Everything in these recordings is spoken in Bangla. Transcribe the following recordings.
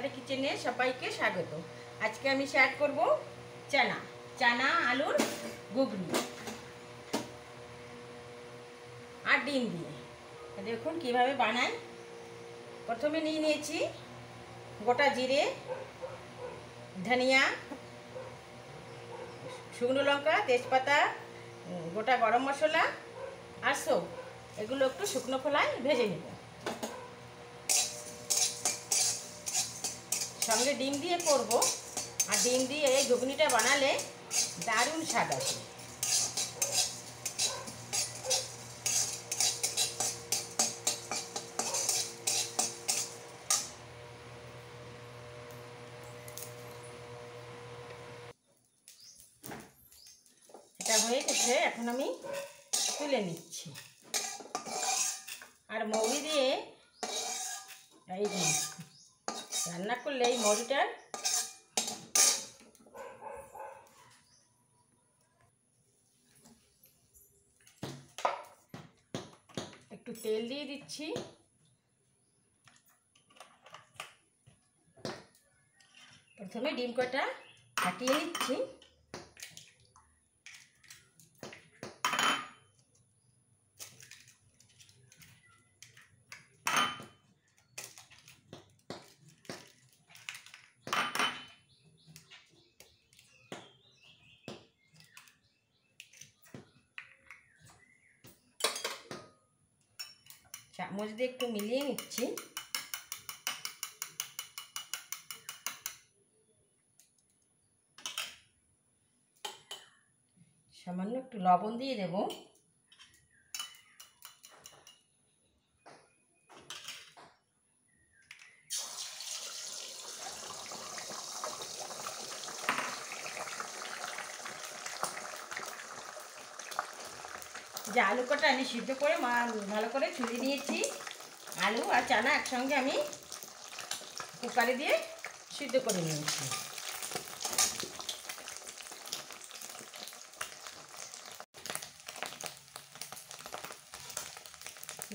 তাড়াতাড়ি কিচেনে সবাইকে স্বাগত। আজকে আমি শেয়ার করব চানা আলুর ঘুগনি আর ডিম দিয়ে। দেখুন কিভাবে বানাই। প্রথমে নিয়েছি গোটা জিরে, ধনিয়া, শুকনো লঙ্কা, তেজপাতা, গোটা গরম মশলা আর সব এগুলো একটু শুকনো খোলায় ভেজে নেব। সঙ্গে ডিম দিয়ে করব, আর ডিম দিয়ে এই ঘুগনিটা বানালে দারুণ স্বাদ আসে। এটা হয়ে গেছে, এখন আমি তুলে নিচ্ছি। আর মৌরি দিয়ে এই রান্না করলে এই মৌরিটার একটু তেল দিয়ে দিচ্ছি। প্রথমে ডিম কটা ফাটিয়ে নিচ্ছি। চামচ দিয়ে একটু মিলিয়ে নিচ্ছি। সামান্য একটু লবণ দিয়ে দেব। যে আলু কটা আমি সিদ্ধ করে ভালো করে ছুলে নিয়েছি। আলু আর চানা একসঙ্গে আমি কুকারে দিয়ে সিদ্ধ করে নিয়েছি।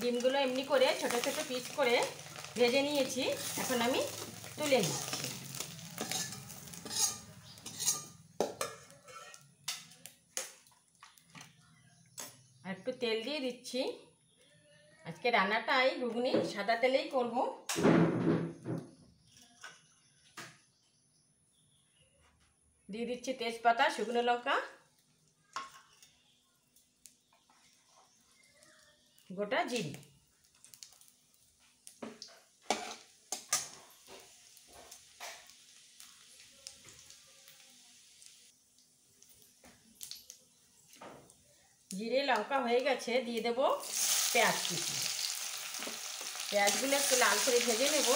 ডিমগুলো এমনি করে ছোট ছোট পিস করে ভেজে নিয়েছি, এখন আমি তুলে নিচ্ছি। আর একটু তেল দিয়ে দিচ্ছি। আজকে রান্নাটাই ঘুগনি সাদা তেলেই করব। দিয়ে দিচ্ছি তেজপাতা, শুকনো লঙ্কা, গোটা জিরে। জিরে লঙ্কা হয়ে গেছে, দিয়ে দেব পেঁয়াজ কুচি। পেঁয়াজগুলো একটু লাল করে ভেজে নেব।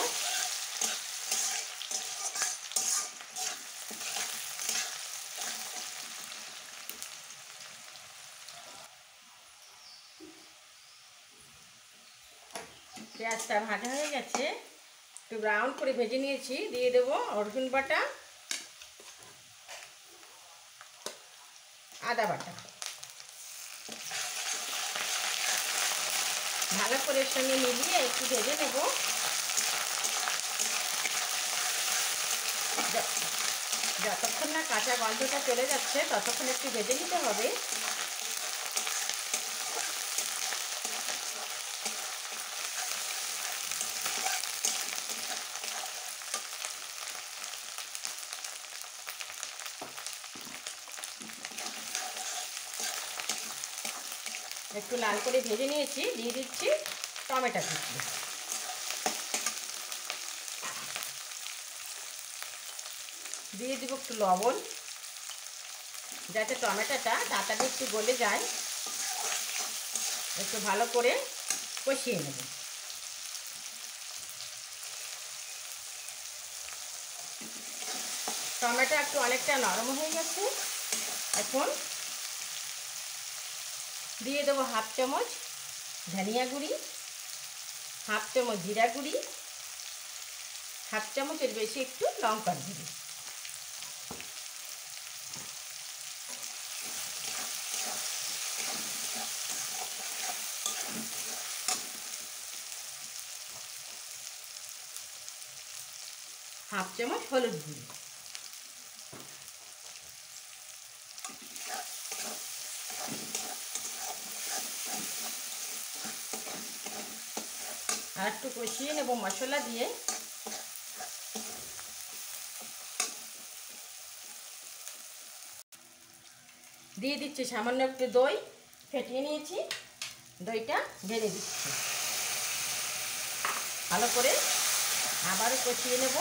পেঁয়াজটা ভাজা হয়ে গেছে, একটু ব্রাউন করে ভেজে নিয়েছি। দিয়ে দেব রসুন বাটা, আদা বাটা। ভালো করে সঙ্গে মিলিয়ে একটু ভেজে নেব। যতক্ষণ না কাঁচা গন্ধটা চলে যাচ্ছে ততক্ষণ একটু ভেজে নিতে হবে। একটু লাল করে ভেজে নিয়েছি। দিয়ে দিচ্ছি টমেটো কুচি। দিয়ে দিব একটু লবণ, যাতে টমেটোটা তাড়াতাড়ি একটু গলে যায়। একটু ভালো করে কষিয়ে নেব। টমেটো একটু অনেকটা নরম হয়ে গেছে, এখন দিয়ে দেবো হাফ চামচ ধনিয়া গুঁড়ি, হাফ চামচ জিরা গুঁড়ি, হাফ চামচের বেশি একটু লঙ্কার গুঁড়ি। হাফ চামচ হলুদ গুঁড়ো, আর একটু কষিয়ে নেব মশলা দিয়ে। দিয়ে দিচ্ছি সামান্য একটু দই, ফেটিয়ে নিয়েছি, দইটা ঢেলে দিচ্ছি। ভালো করে আবারও কষিয়ে নেব।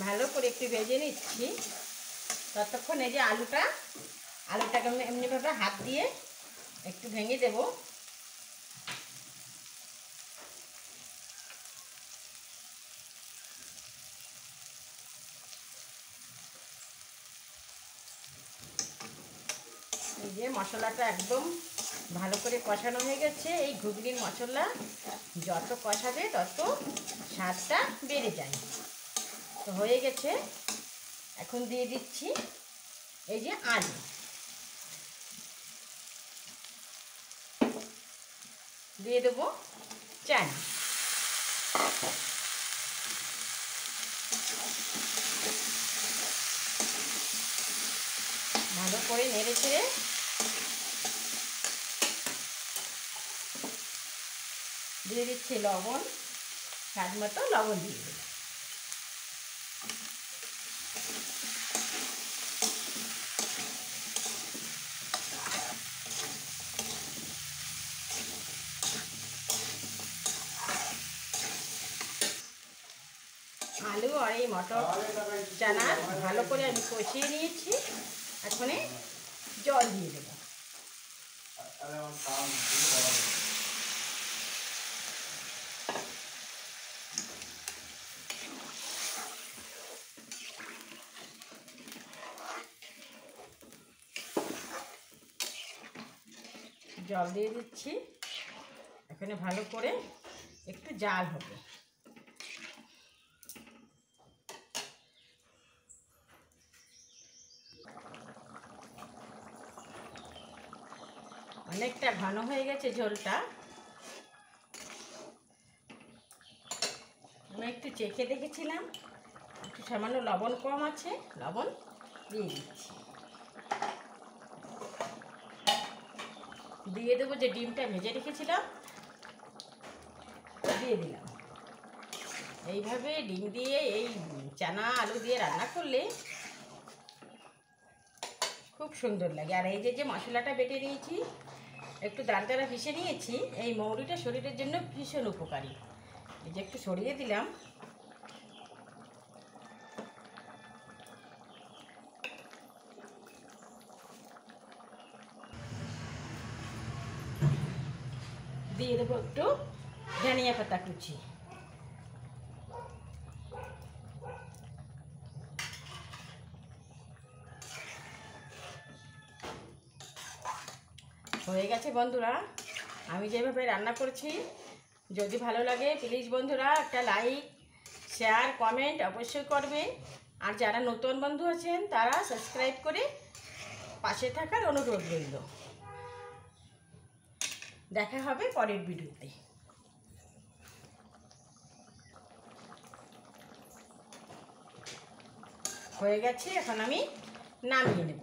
ভালো করে একটু ভেজে নিচ্ছি। ততক্ষণ এই যে আলুটাকে আমি এমনিভাবে হাত দিয়ে একটু ভেঙে দেব। এই যে মশলাটা একদম ভালো করে কষানো হয়ে গেছে। এই ঘুগনির মশলা যত কষাবে তত স্বাদটা বেড়ে যায়। তো হয়ে গেছে, এখন দিয়ে দিচ্ছি এই যে আলু। দিয়ে দেবো চানা। ভালো করে নেড়ে চেড়ে দিয়ে দিচ্ছি লবণ, স্বাদ মতো লবণ দিয়ে দেবো। আলু আর এই মটর চানা ভালো করে আমি কষিয়ে নিয়েছি। এখন জল দিয়ে দেবো। জল দিয়ে দিচ্ছি। এখানে ভালো করে একটু জাল হবে। অনেকটা ঘন হয়ে গেছে ঝোলটা। আমি একটু চেখে দেখেছিলাম, একটু সামান্য লবণ কম আছে, লবণ দিয়ে দিচ্ছি। দিয়ে দেবো যে ডিমটা ভেজে রেখেছিলাম, দিয়ে দিলাম। এইভাবে ডিম দিয়ে এই চানা আলু দিয়ে রান্না করলে খুব সুন্দর লাগে। আর এই যে মশলাটা বেটে নিয়েছি, একটু দাঁড়া পিষে নিয়েছি, এই মৌরিটা শরীরের জন্য ভীষণ উপকারী। এই যে একটু সরিয়ে দিলাম। দিয়ে দেবো একটু ধনিয়া পাতা কুচি। হয়ে গেছে বন্ধুরা, আমি যেভাবে রান্না করছি। যদি ভালো লাগে প্লিজ বন্ধুরা একটা লাইক, শেয়ার, কমেন্ট অবশ্যই করবেন। আর যারা নতুন বন্ধু আছেন তারা সাবস্ক্রাইব করে পাশে থাকার অনুরোধ রইল। দেখা হবে পরের ভিডিওতে। হয়ে গেছে, এখন আমি নামিয়ে নেব।